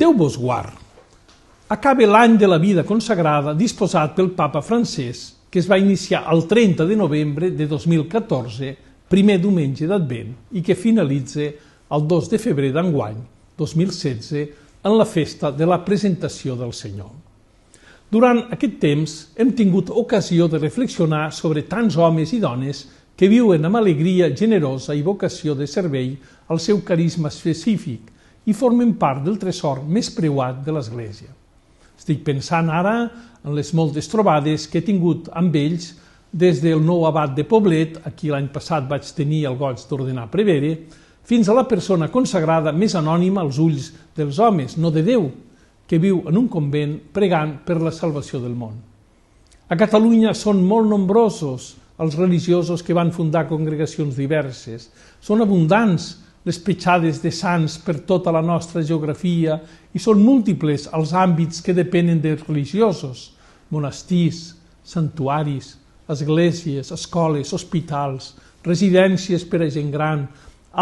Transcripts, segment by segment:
Déu vos guard. Acaba l'any de la vida consagrada disposat pel papa Francesc, que es va iniciar el 30 de novembre de 2014, primer diumenge d'Advent, i que finalitza el 2 de febrer d'enguany, 2016, en la festa de la presentació del Senyor. Durant aquest temps hem tingut ocasió de reflexionar sobre tants homes i dones que viuen amb alegria generosa i vocació de servei al seu carisma específic i formen part del tresor més preuat de l'Església. Estic pensant ara en les moltes trobades que he tingut amb ells des del nou abat de Poblet, a qui l'any passat vaig tenir el goig d'ordenar prevere, fins a la persona consagrada més anònima als ulls dels homes, no de Déu, que viu en un convent pregant per la salvació del món. A Catalunya són molt nombrosos els religiosos que van fundar congregacions diverses. Són abundants les petjades de sants per tota la nostra geografia i són múltiples els àmbits que depenen de religiosos: monestirs, santuaris, esglésies, escoles, hospitals, residències per a gent gran,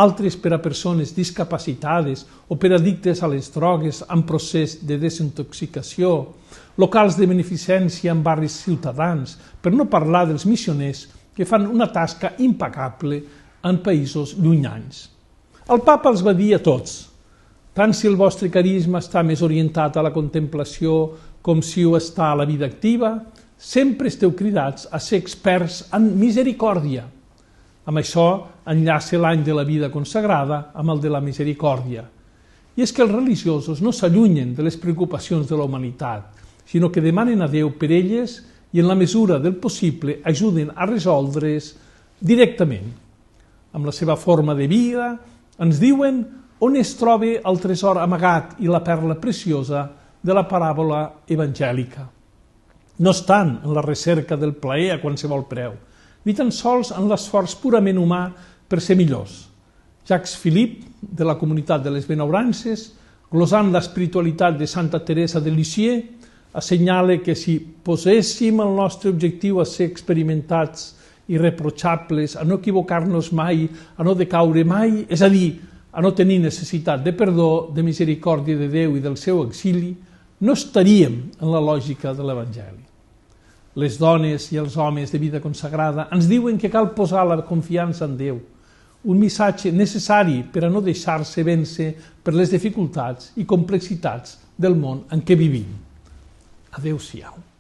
altres per a persones discapacitades o per addictes a les drogues en procés de desintoxicació, locals de beneficència en barris ciutadans, per no parlar dels missioners que fan una tasca impecable en països llunyans. El papa els va dir a tots: tant si el vostre carisma està més orientat a la contemplació com si ho està a la vida activa, sempre esteu cridats a ser experts en misericòrdia. Amb això enllaça l'any de la vida consagrada amb el de la misericòrdia. I és que els religiosos no s'allunyen de les preocupacions de la humanitat, sinó que demanen a Déu per elles i en la mesura del possible ajuden a resoldre's directament. Amb la seva forma de vida ens diuen on es troba el tresor amagat i la perla preciosa de la paràbola evangèlica. No estan en la recerca del plaer a qualsevol preu, ni tan sols en l'esforç purament humà per ser millors. Jacques Philippe, de la comunitat de les Benaurances, glosant l'espiritualitat de Santa Teresa de Lisieux, assenyala que si poséssim el nostre objectiu a ser experimentats, irreprotxables, a no equivocar-nos mai, a no decaure mai, és a dir, a no tenir necessitat de perdó, de misericòrdia de Déu i del seu exili, no estaríem en la lògica de l'Evangeli. Les dones i els homes de vida consagrada ens diuen que cal posar la confiança en Déu, un missatge necessari per a no deixar-se vèncer per les dificultats i complexitats del món en què vivim. Adéu-siau.